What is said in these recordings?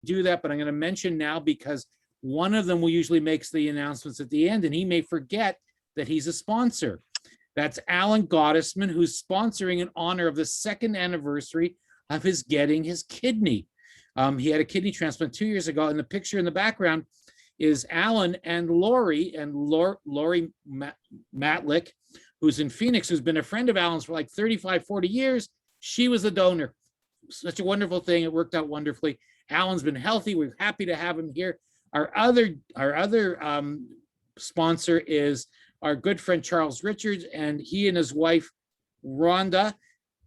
do that, but I'm going to mention now because one of them will usually makes the announcements at the end, and he may forget that he's a sponsor. That's Alan Gottesman, who's sponsoring in honor of the 2nd anniversary of his getting his kidney. He had a kidney transplant 2 years ago, and the picture in the background is Alan and Lori, Lori Matlick, who's in Phoenix, who's been a friend of Alan's for like 35, 40 years. She was the donor. Such a wonderful thing. It worked out wonderfully. Alan's been healthy. We're happy to have him here. Our other sponsor is our good friend Charles Richards, and he and his wife Rhonda.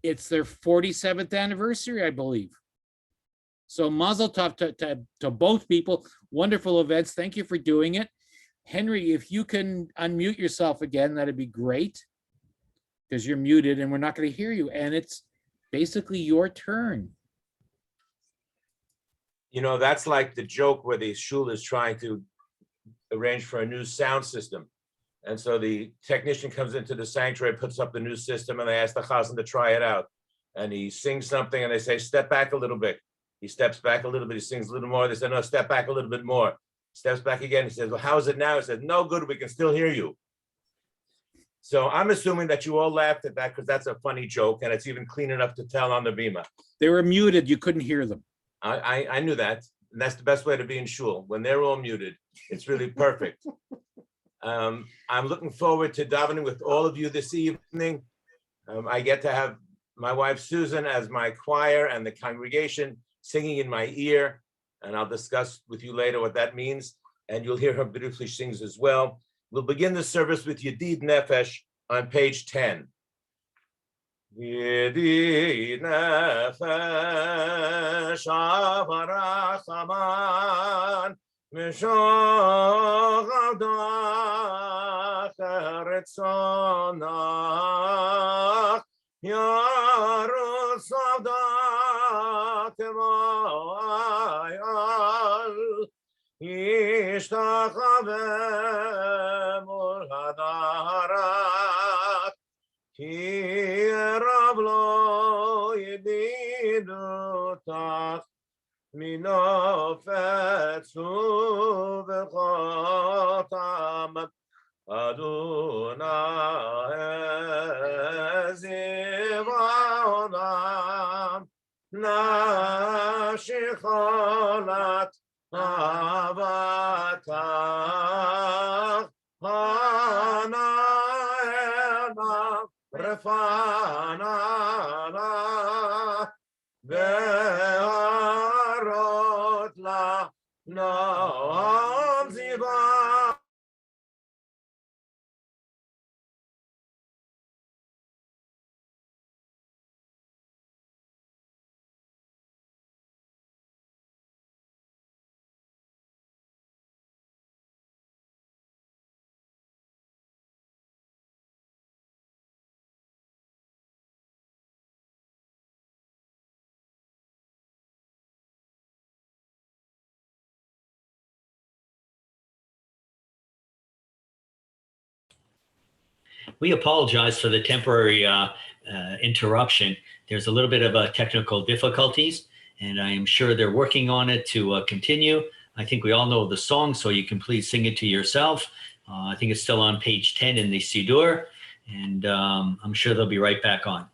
It's their 47th anniversary, I believe. So mazel tov to both people. Wonderful events. Thank you for doing it. Henry, if you can unmute yourself again, that'd be great, because you're muted and we're not going to hear you. And it's basically your turn. You know, that's like the joke where the shul is trying to arrange for a new sound system. And so the technician comes into the sanctuary, puts up the new system, and they ask the Hazzan to try it out. And he sings something and they say, step back a little bit. He steps back a little bit, he sings a little more. They say, no, step back a little bit more. Steps back again. He says, well, how is it now? He says, no good, we can still hear you. So I'm assuming that you all laughed at that because that's a funny joke, and it's even clean enough to tell on the bima. They were muted, you couldn't hear them. I knew that. And that's the best way to be in shul. When they're all muted, it's really perfect. I'm looking forward to davening with all of you this evening. I get to have my wife Susan as my choir and the congregation singing in my ear, and I'll discuss with you later what that means, and you'll hear her beautifully sings as well. We'll begin the service with Yedid Nefesh on page 10. Yedid Nefesh Avarachaman Mishach Avdach Eretzonach Yarus Avdach Temayal Yishtachaveh Mul Hadarat Ki Rav Lo Yedidutach Minofetzu V'chotam Adonai Zivaonam Nashicholat Avatach Hanaena Refanana Ve'arot La Noam Ziva. We apologize for the temporary interruption. There's a little bit of technical difficulties, and I am sure they're working on it to continue. I think we all know the song, so you can please sing it to yourself. I think it's still on page 10 in the Siddur, and I'm sure they'll be right back on.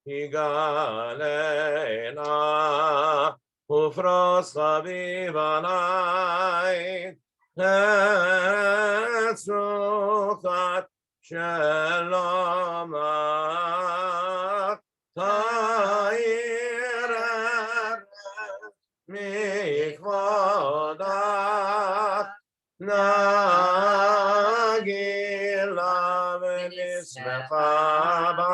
Higalena ufros chavivanai etzuchat shalomach ta'ireh mikvodach nagila v'nismecha ba.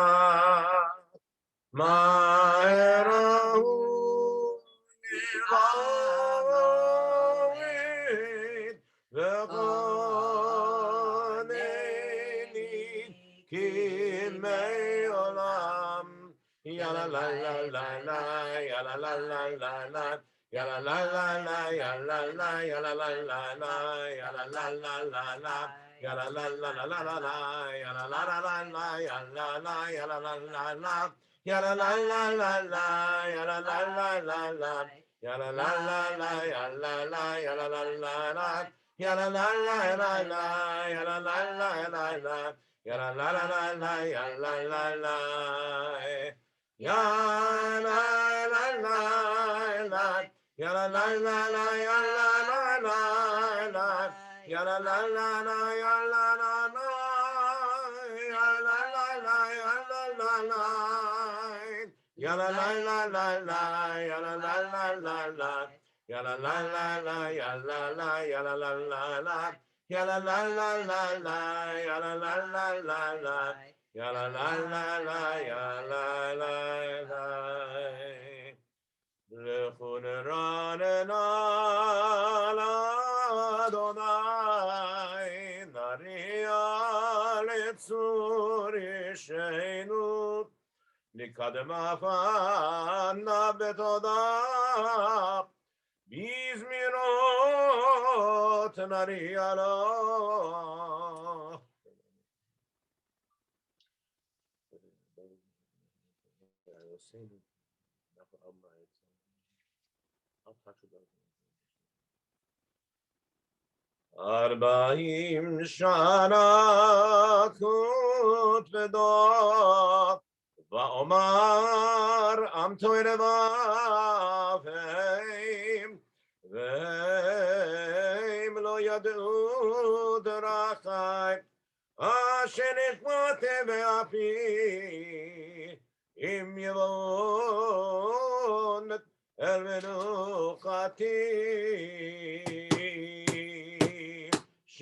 Ma'erahu nivavid v'choneni kimei olam yalalai Nikademafana betoda bizmirot nariyala. Arbaim shana kut vedo va'omar am toirevavim ve'im lo yadu drachai asher ichmate ve'api im yevon el menuchati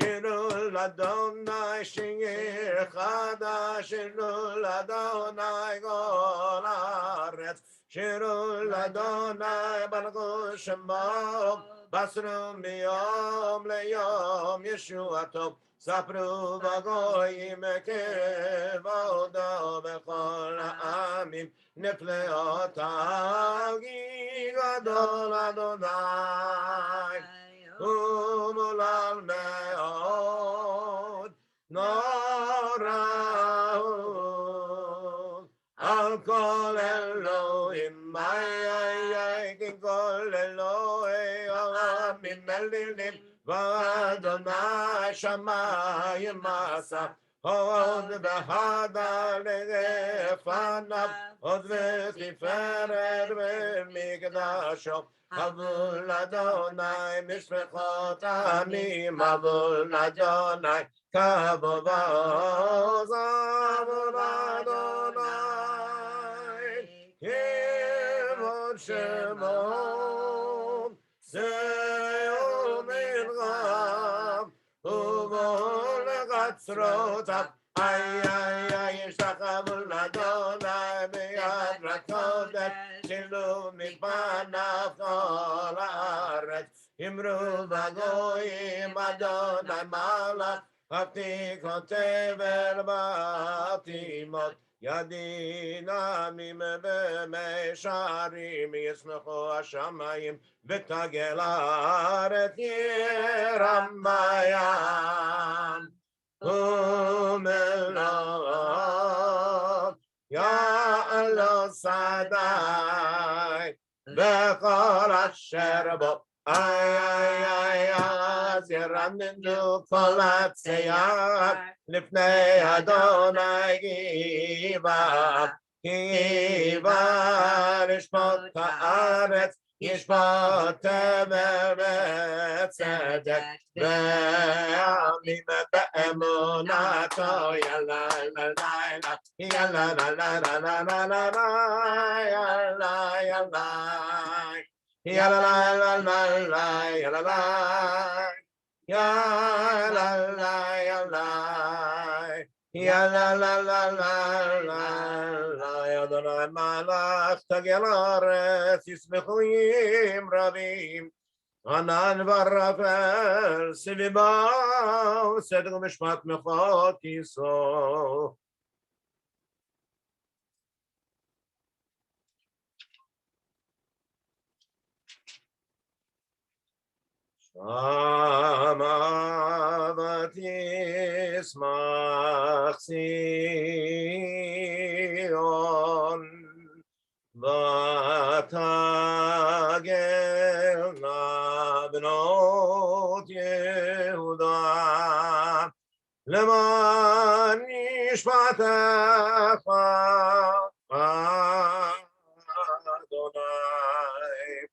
Shirul Adonai Shingir Chada Shirul Adonai Gol Haaretz Shirul Adonai Baruch Shemo Basru Miyom Leyom Yeshuato Sapru Vagoyim Kevodo Bechol Ha'amim Nifleotav Gadol Adonai Umulal me'od norahu al kol Elohim ay kol Elohim mimelilim v'Adonai shamayim masa od v'hada legefanav od v'tiferet v'mikdasho Avul Adonai Mishpechot Amim Avul Adonai Kavod Avul Adonai Kivod Shemo Se'u Mincham Uvol Gatzrotav Ay Yishtachavul Adonai B'yad Rakodesh Shilu Mikbanav Kol Haaretz Imru Vagoyim Adonai Malach Hafti Kotever Batimot Yadin Amim B'Meisharim Yismechu Hashamayim V'tagel Haaretz Yiram Bayam Umelach Ya'alo Sadai V'chol asher bo ay Ziramindu kol hatzeyat Lifnei Adonai Giva Lishpot ha'aretz Yishpot temer v'tzedek Ve'amim be'emunato Yalla la la la Yalla la la la la la la la Yalla yalla Yalla la la la la Yalla la Yalla la yalla Yalla la la la la la Adonai malach tagel haaretz Yismechuim rabim Anan varafel Sivibau Sedek Mishpat Mechot Yisro Amatismach Sion Vatagelna Bnot Yehuda Leman Yishpatecha Adonai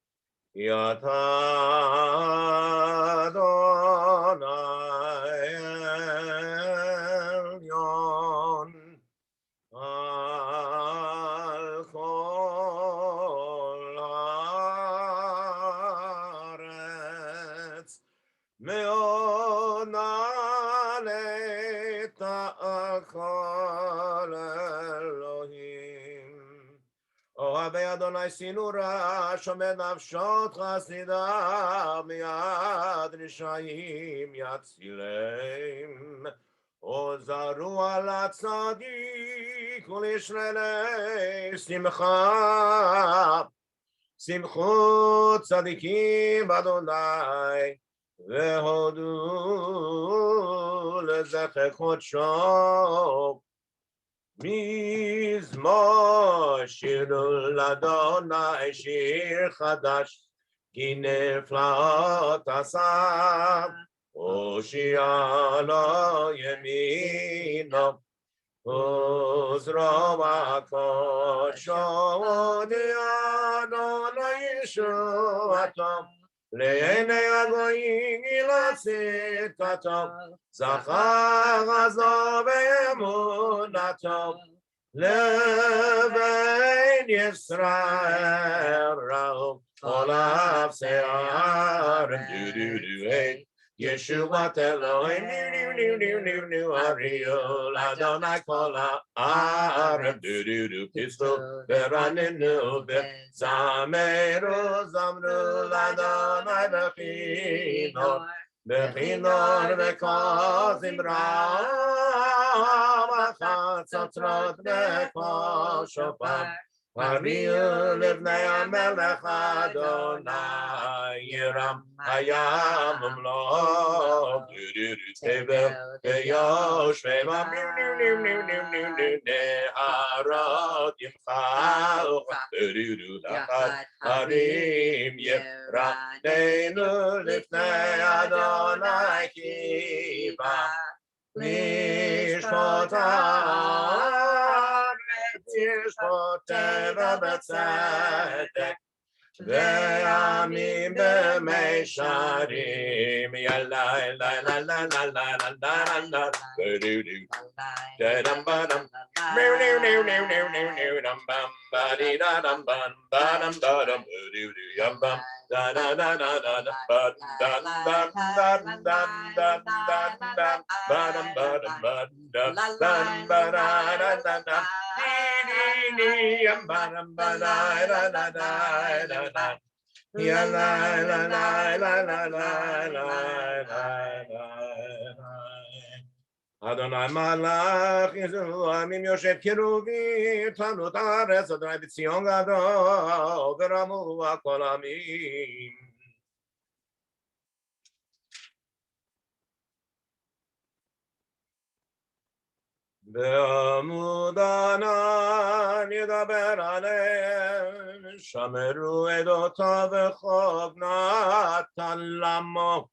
Yata Adonai Elyon Al Kol Haaretz Me'od Na'aleh Ta'akal Elohim אוהבי אדוני שנאו רע, שומר נפשות חסידיו, מיד רשעים יצילם. עוזרו על הצדיק ולשללי שמחה. שמחו צדיקים באדוני, והודו לזכר קודשו. מזמור שירו לאדוני שיר חדש, כי נפלאות עשה, הושיע לו ימינו, עוזרו הקודשו, הודיע אדוני ישועתו, לעיני הגויים גילה צדקתו, זכר עזו באמונתו, לבן ישראל ראו עולב שערם ישועת אלוהים הריעו לאדוני כל הערם פסקו ורננו וזמרו זמרו לאדוני בכינור וכל זמרה חצוצרות וכל שופר הריעו לבני המלך אדוני ירם הים ומלוא תבל ויושבי נהרות ימחאו תחת הרים ירדנו לפני אדוני כי בא לשפוט ישפוטנו בצדק וימים במישרים יאללה יאללה יאללה יאללה יאללה דדם בדם ניו ניו ניו ניו ניו ניו ניו דם בם בדי דדם בם בדם בדם בדי ים בם da da da da da da ba da da da da da da da ba dum ba dum ba dum ba da da da da ni ni yam ba dum ba da da da da da ya la la la la la la la Adonai malach Yisraelim yoshev kiruvim tanut haaretz Adonai b'tzion gadol v'ramu hakol amim. בעמוד ענן ידבר עליהם, שמרו עדותיו וחוב נתן למו.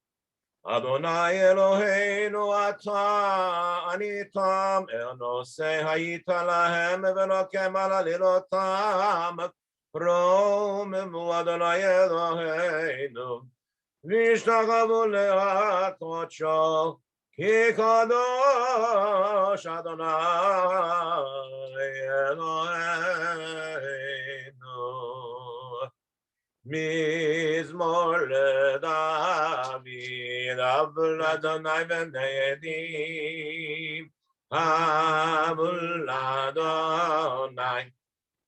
אדוני אלוהינו אתה עניתם, נושא היית להם ולוקם על עלילותם, רוממו אדוני אלוהינו, והשתחוו לקודשו, כי קדוש אדוני אלוהינו. מזמור לדוד, אבל אדוני ונעדים, אבל אדוני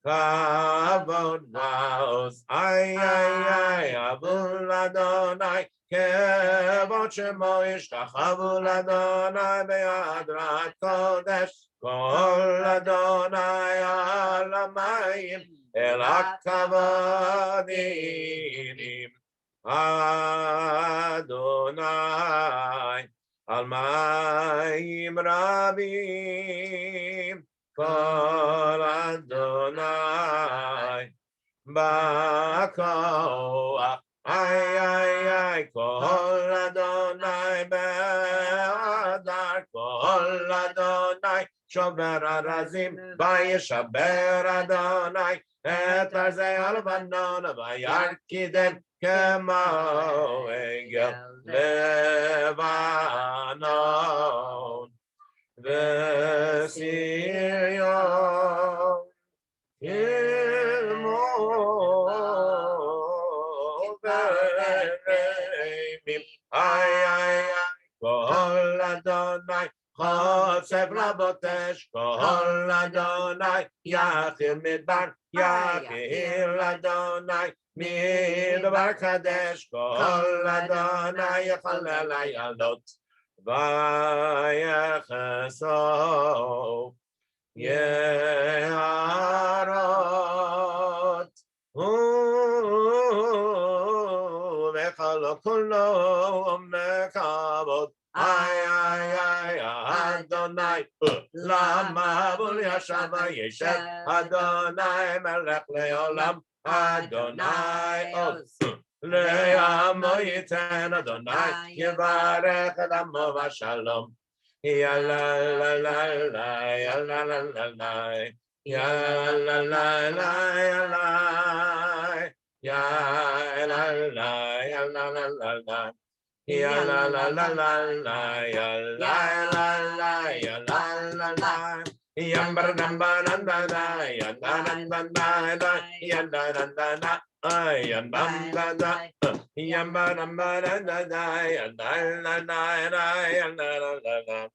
כבוד ועוז, אבל אדוני כבוד שמו ישתחוו לאדוני בהדרת קודש, כל אדוני על המים אל הכבוד עינים, Adonai al mayim rabim kol Adonai ba'koach ay kol Adonai be'adar kol Adonai shover arazim vayishaber Adonai et arzei halvanon vayarkidem kemo egel levanon v'sirion ilmo v'reimim ay kol Adonai Chosef labotesh kol Adonai yachil midbar yachil Adonai midbar kadesh kol Adonai yachalel ayalot vayecheso yeharot vechalo kulo mekavot ay Adonai lama bul yashava yeshev Adonai melech leolam Adonai oz le'amo yiten Adonai yivarech et amo v'shalom ya la la la la ya la la la la ya la la la ya la la ya la la la la ya la la la la la ya la la la ya la la la yambar namba nanda da ya na nanda da ya na nanda da ya namba da yamba namba nanda da ya na na na ya na la la la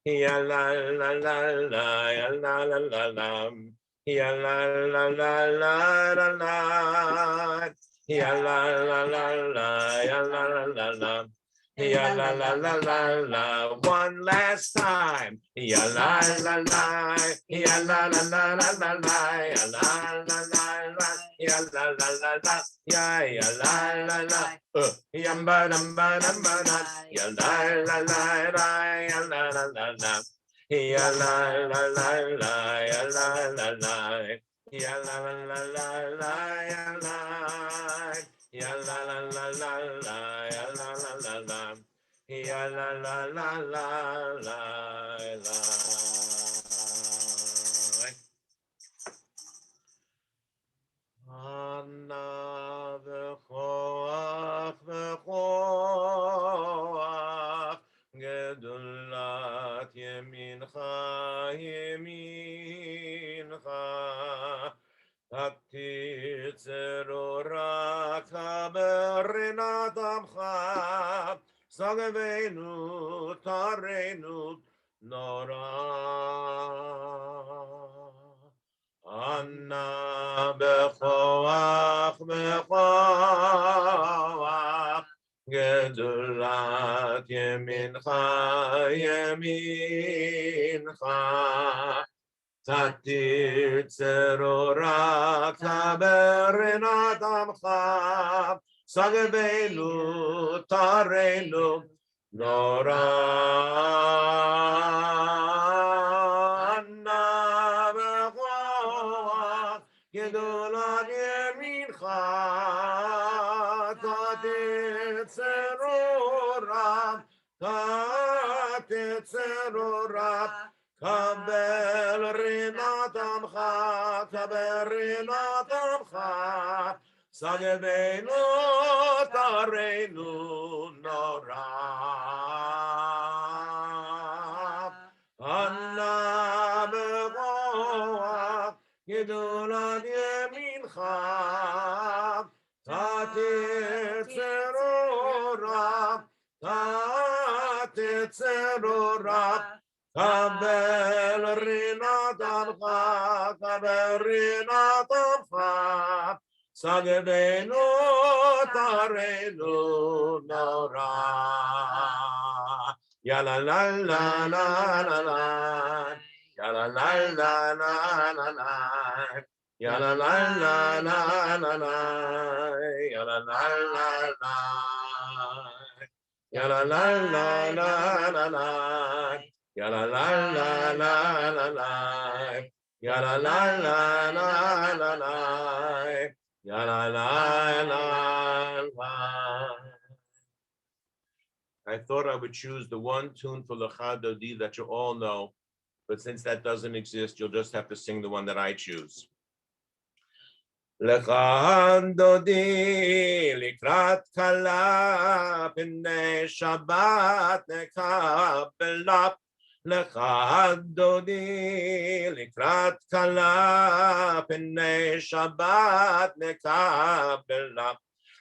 ya la la la la ya la la la la ya la la la la la ya la la la la ya la la la la ya la la la la la one last time ya la la la ya la la la la la la ya la la la la ya la la la la ya la la la yamba namba namba ya la la la la ya la la la la ya la la la la ya la la la ya la la la la la ya la la la la la ya la la la la ya la la la la la la Anna v'choach v'choach gedulat yemincha yemincha Titzeru raka berinat amcha Sagavenu tarenu nora Anna bechoach bechoach gedulat yemincha yemincha Titzeru raka berinat amcha Sagavenu tarenu nora Anna bechoach gedulat yemincha titzeru rach kabel rinat amcha kabel rinat amcha Sagavenu tarenu nora Anna bechoach gedulat yemincha titzeru rach kabel rinat amcha kabel rinat amcha Sagavenu tarenu nora ya la la la la la la ya la la la la la la ya la la la la la la ya la la la la, ya la la la la la la, ya la la la la la la, ya la la la la la la, ya la la la la. I thought I would choose the one tune for Lecha Dodi that you all know, but since that doesn't exist, you'll just have to sing the one that I choose. Lecha Dodi likrat kala b'nei Shabbat nekabela. Lecha Dodi likrat kala b'nei Shabbat nekabela.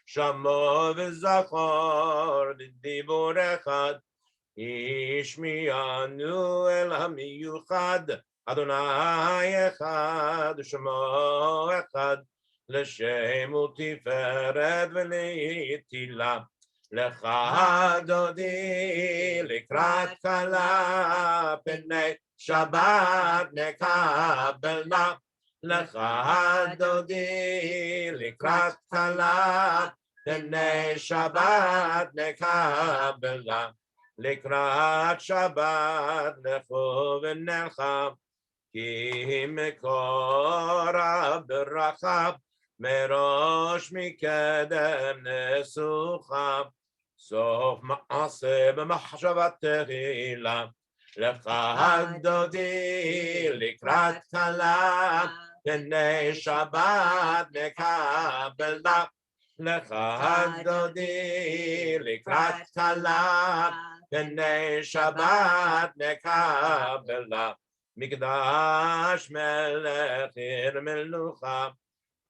Shamo v'zachor d'dibur echad, ishmi'anu el hamiyuchad, Adonai echad, Shamo echad, l'shem u'tiferet v'leitila. Lecha Dodi likrat kala b'nei Shabbat nekabela. Lecha Dodi likrat kala b'nei Shabbat nekabela. Likrat Shabbat lechu v'nelcha, ki mekora b'racha, merosh mikedem nesucha, sof ma'aseh b'machshavat tehila. Lecha Dodi likrat kala b'nei Shabbat nekabela. Lecha Dodi likrat kala b'nei Shabbat nekabela. Mikdash melech ir melucha,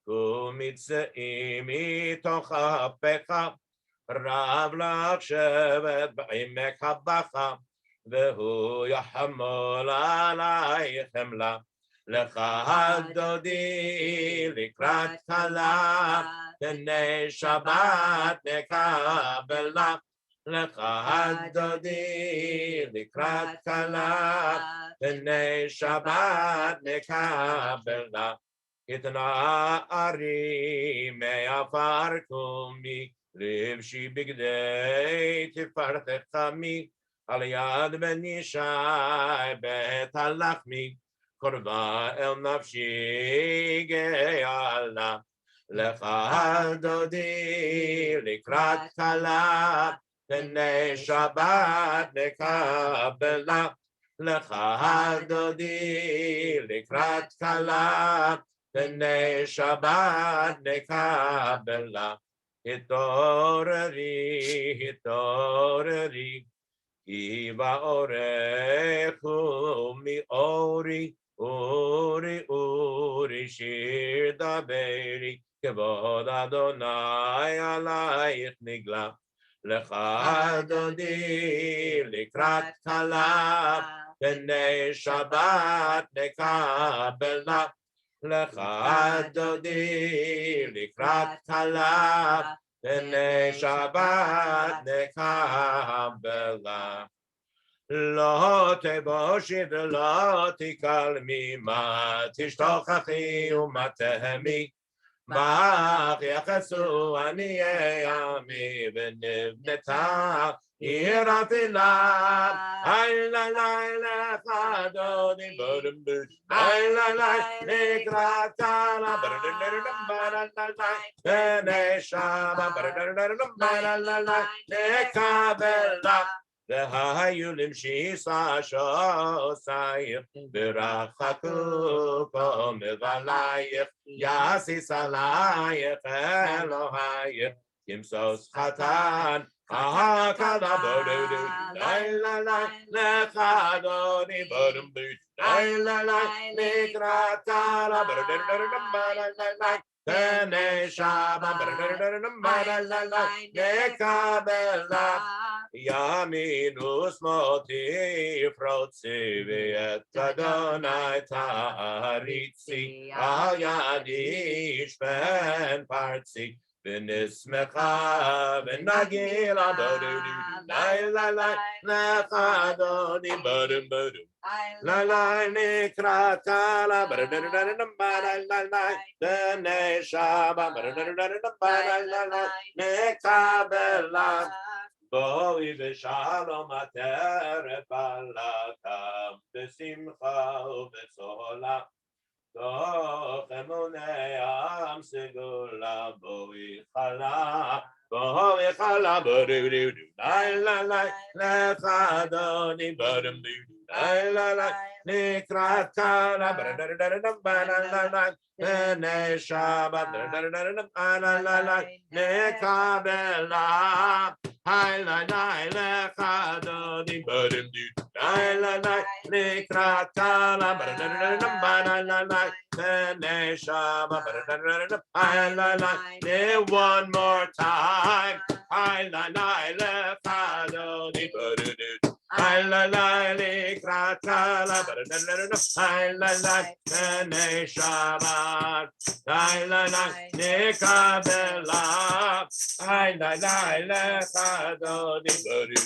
u'mitzeim mitoch apecha, rav lach shevet b'imek habacha, v'hu yachamol alaychem la. Lecha Dodi likrat kala b'nei Shabbat nekabela. Lecha Dodi likrat kala b'nei Shabbat nekabela. Itna ari me'afar kumi, livshi bigdei tifartet chami, al yad ben Yishai bet halachmi, korva el nafshi ge'ala. Lecha Dodi likrat kala b'nei Shabbat nekabela. Lecha Dodi likrat kala b'nei Shabbat nekabela. Hitoreri, hitoreri, ki ba'orechu mi ori, uri, uri, shir daberi, kevod Adonai alayich nigla. Lecha Dodi likrat kala b'nei Shabbat nekabela. Lecha Dodi likrat kala b'nei Shabbat nekabela. Lo teboshi v'lo tikalmi, ma tishtochachi u'ma tehemi, ma yachasu aniyei ami v'nivneta עיר אפלה, לילה לך דודי ברמבוש, לילה לקראת קלה, ונשמה, לקבלה, והיו למשיסה שוסייך, ורחקו כה מבלייך, יסיס עלייך אלוהייך, כמסוס חתן, Hakala bodu, la la, lecha doni bodum boot, la la, nekratala bodu, tene shaba bodu, nekabela, yaminus moti frotzi viet Adonai taritzi, al yadish ben partzi. v'nismecha v'nagila badudu lai lai lai lecha adoni badum badum lai lai nikrat kala badum badum badum lai lai b'nei Shabbat badum badum badum lai lai nekabela boi v'shalom ateret balatam b'simcha u'b'tzola toch emunei am segula boi chala badudu lai lai lai lecha adoni badum badum lai lai lai nikrat kala badum badum badum lai lai b'nei Shabbat badum badum badum lai lai nekabela Hai la la lecha adoni badum badum lai la la nikrat kala badum badum badum lai lai b'nei Shabbat badum hai la la one more time hai la la lecha adoni badum badum hai la la nikrat kala badum badum hai la la b'nei Shabbat hai la la nikabela hai la la lecha adoni badum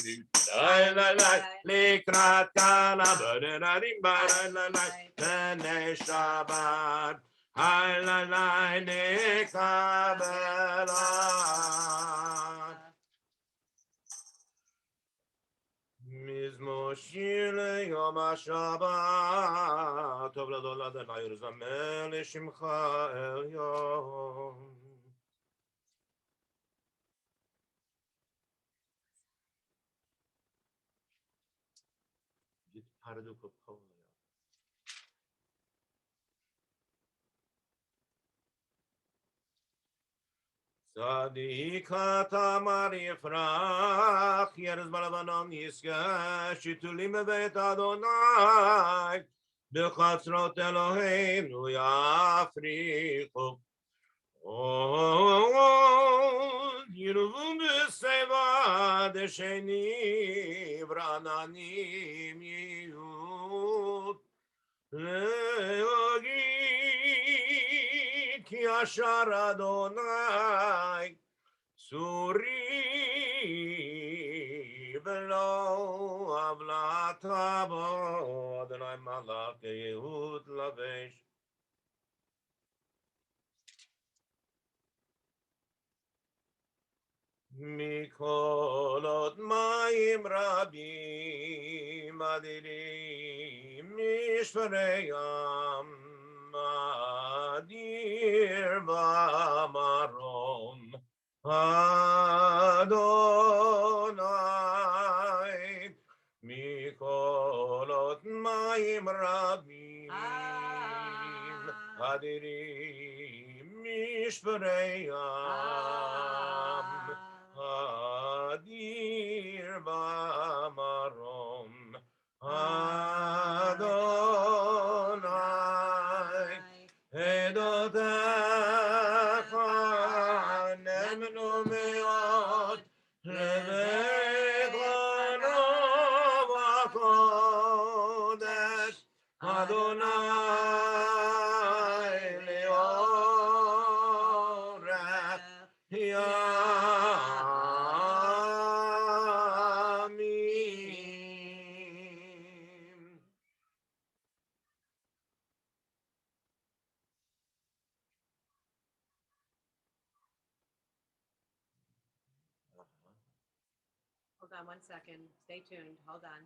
hai la la nikrat kala badum badum la la b'nei Shabbat hai la la nikabela mizmor shir leyom haShabbat tov l'adol Adonai u'zamer l'shimcha elyon. Tzadika tamar yifrach yerez balabanom yiska shitulim bebeit Adonai b'chatzrot Eloheinu yafrichu yirvu b'seva desheni v'rananim yiyut leogi ki ashar Adonai suri v'lo avlata bo Adonai malach yehud lavesh. Mikolot mayim rabim adirim mishvareyam adir v'amarom Adonai Mikolot mayim rabim adirim mishvareyam Adir b'amarom Adonai Edotecha nemnu me'od leveitano v'kodesh Adonai le'orech Hold on 1 second. Stay tuned. Hold on.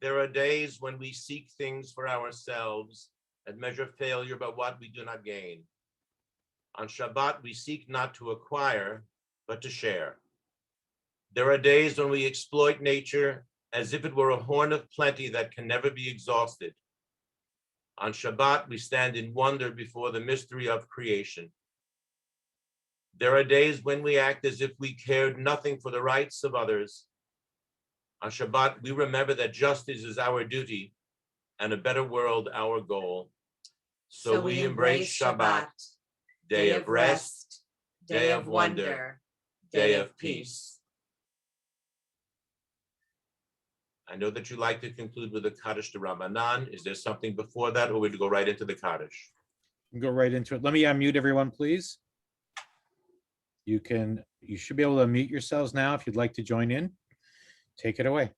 There are days when we seek things for ourselves and measure failure by what we do not gain. On Shabbat, we seek not to acquire, but to share. There are days when we exploit nature as if it were a horn of plenty that can never be exhausted. On Shabbat, we stand in wonder before the mystery of creation. There are days when we act as if we cared nothing for the rights of others. On Shabbat, we remember that justice is our duty and a better world our goal. So we embrace Shabbat, day of rest, day of wonder, day of peace. I know that you like to conclude with the Kaddish de Rabbanan. Is there something before that, or would you go right into the Kaddish? Go right into it. Let me unmute everyone, please. You should be able to unmute yourselves now if you'd like to join in. Take it away.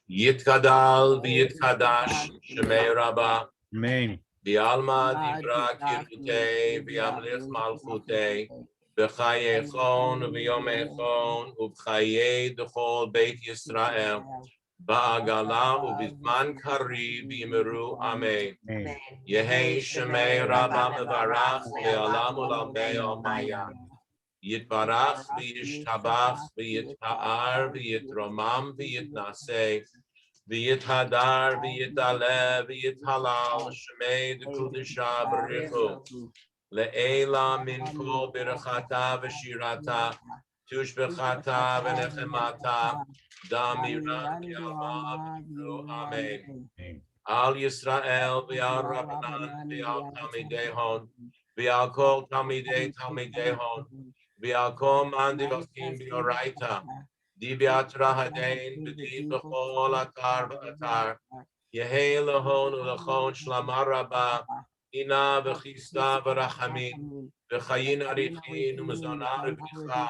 Yitkadal v'yitkadash shemei Rabbah Amen. v'alma divra kirutei v'yamlich malchutei v'chayechon v'yomechon uv'chayei d'chol Beit Yisrael ba'agala uv'zman kariv v'yimeru amen. Amen. Yehei shemei Rabbah mevarach le'olam u'lamei omaya. Yitbarach v'yishtabach v'yitpa'ar v'yitromam v'yitnaseh v'yithadar v'yitale v'yithalal shemei d'kudisha b'richu le'ela min kol birchata v'shirata tushbechata v'nechemata damira v'yama v'yitru amen. Al Yisrael v'al Rabbanan v'al Talmidei v'al kol Talmidei Talmidei v'al kol man divakim b'oraita di b'atra hadein v'di b'chol atar v'atar yehei lehon u'lechon shlama rabba ina v'chista v'rachamim v'chayin arichin u'mezona v'vicha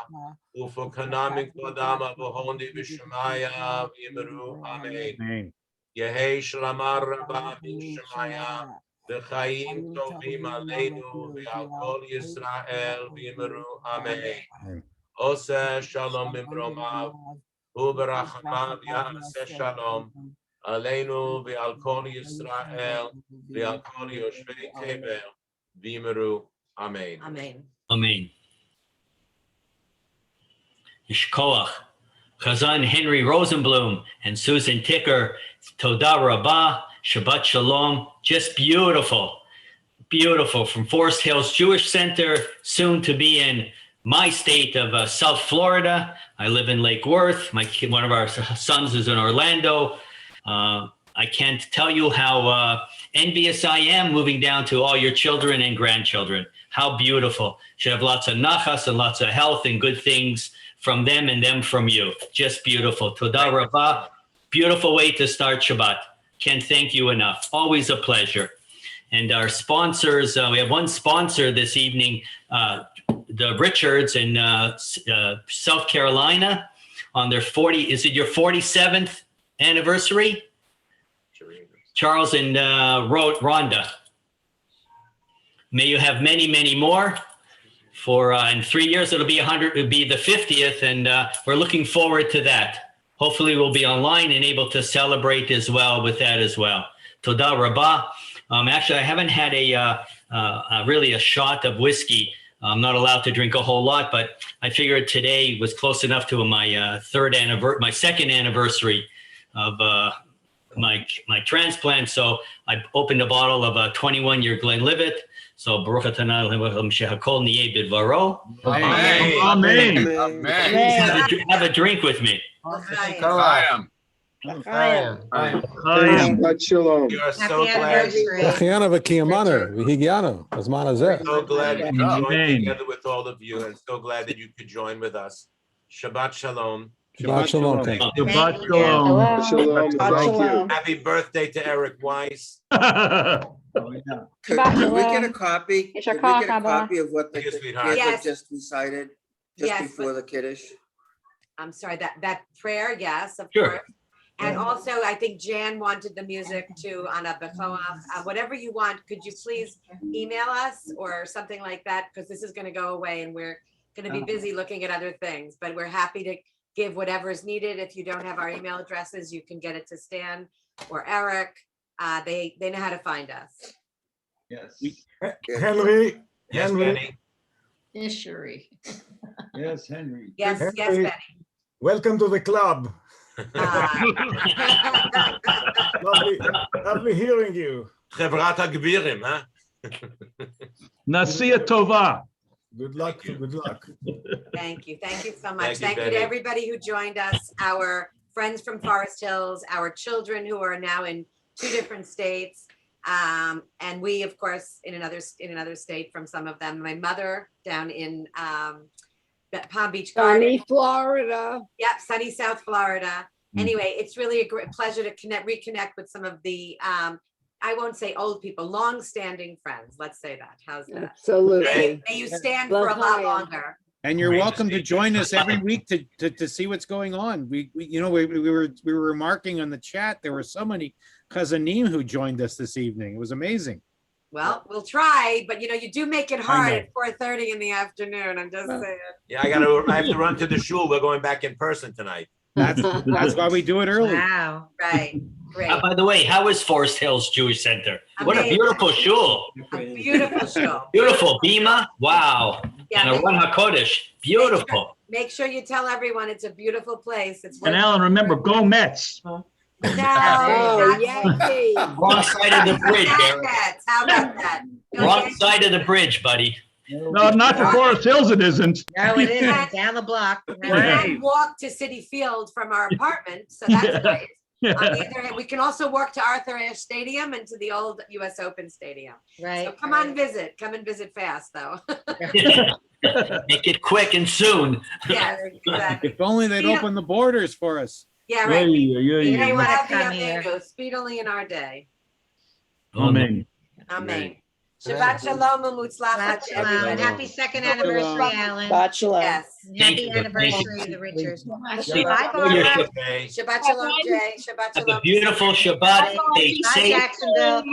u'fukana mikvodam v'hon di v'shemaya v'yimeru amen. Amen. Yehei shlama rabba v'shemaya v'chaim tovim aleinu v'al kol Yisrael v'yimeru amen. Oseh shalom b'mromav u'berachamav ya'aseh shalom aleinu v'al kol Yisrael v'al kol yoshvei tevel v'yimeru amen. Amen. Amen. Yishkoach, Hazzan Henry Rosenblum and Susan Ticker, Toda Rabbah, Shabbat Shalom. Just beautiful, beautiful. From Forest Hills Jewish Center, soon to be in my state of South Florida. I live in Lake Worth. One of our sons is in Orlando. I can't tell you how envious I am moving down to all your children and grandchildren. How beautiful. Should have lots of nachas and lots of health and good things from them and them from you. Just beautiful. Toda Rabbah. Beautiful way to start Shabbat. Can't thank you enough. Always a pleasure. And our sponsors, we have one sponsor this evening, the Richards in South Carolina on their is it your 47th anniversary? Charles and Rhonda. May you have many, many more. For in 3 years, it'll be 100. It'll be the 50th, and we're looking forward to that. Hopefully, we'll be online and able to celebrate as well with that as well. Toda Rabbah. Actually, I haven't had really a shot of whiskey. I'm not allowed to drink a whole lot, but I figured today was close enough to my second anniversary of my transplant. So I opened a bottle of a 21-year Glenlivet. So Baruch Atah L'Hem Shehakol Niyeh Bidvaro. Amen. Amen. Have a drink with me. Shabbat shalom. We are so Happy glad. anniversary. Achiyanu v'kiyamanu, v'higyanu, azman hazeh. So glad that you joined Amen. together with all of you, and so glad that you could join with us. Shabbat shalom. Shabbat shalom. Ken. Shabbat shalom. Shalom. Thank you. Happy birthday to Eric Weiss. Could we get a copy? It's your Could we call, get a Kabbalah. copy of what the Yes, kids sweetheart. Yes. have just recited just Yes, before the Kiddush? I'm sorry, that prayer, yes, of Sure. course. And also, I think Jan wanted the music too on a Bekoach. Whatever you want, could you please email us or something like that? Because this is going to go away and we're going to be busy looking at other things. But we're happy to give whatever is needed. If you don't have our email addresses, you can get it to Stan or Eric. They know how to find us. Yes. Henry, Yes, Henry. Benny. Ishery. Yes, Henry. Yes, yes, Henry. Benny. Welcome to the club. Lovely hearing you. Chevrat HaGvirim, huh? Nasia Tova. Good luck. Good luck. Thank you. Thank you so much. Thank you, Thank you to Betty. everybody who joined us, our friends from Forest Hills, our children who are now in 2 different states. And we, of course, in another state from some of them. My mother down in Palm Beach Gardens. Sunny Florida. Yep, sunny South Florida. Anyway, it's really a great pleasure to reconnect with some of the, I won't say old people, long-standing friends. Let's say that. How's that? Absolutely. May you stand for a lot longer. And you're welcome to join us every week to see what's going on. We were remarking on the chat. There were so many Chazanim who joined us this evening. It was amazing. Well, we'll try, but you do make it hard at 4:30 in the afternoon. I'm just saying. Yeah, I have to run to the shul. We're going back in person tonight. That's why we do it early. Wow. Right. Great. By the way, how is Forest Hills Jewish Center? What a Amazing. beautiful shul. A beautiful show. Beautiful. Bima. Wow. Yeah, And a Run HaKodesh. Beautiful. Make sure you tell everyone it's a beautiful place. It's And Alan, remember, go Mets. no, Oh, not- Yankee. Wrong side of the bridge, Eric. How about that? Wrong side of the bridge, buddy. No, not for Forest Hills, it isn't. No, it isn't. Down the block. We can walk to City Field from our apartment, so that's great. On the other hand, we can also walk to Arthur Ashe Stadium and to the old US Open Stadium. Right. So come and visit fast though. Make it quick and soon. Yes, exactly. If only they'd open the borders for us. Yeah, right. They We'll wanna have the come here. Avinu speedily in our day. Amen. Amen. Shabbat shalom u'mutzlachat to And everybody. happy second anniversary, Alan. Bachelor. Yes. Happy anniversary of the Richards. Bye, Enjoy your Barbara. Okay. Shabbat shalom, Jay. Shabbat Have shalom. a beautiful Shabbat. Stay Bye, safe. Jacksonville.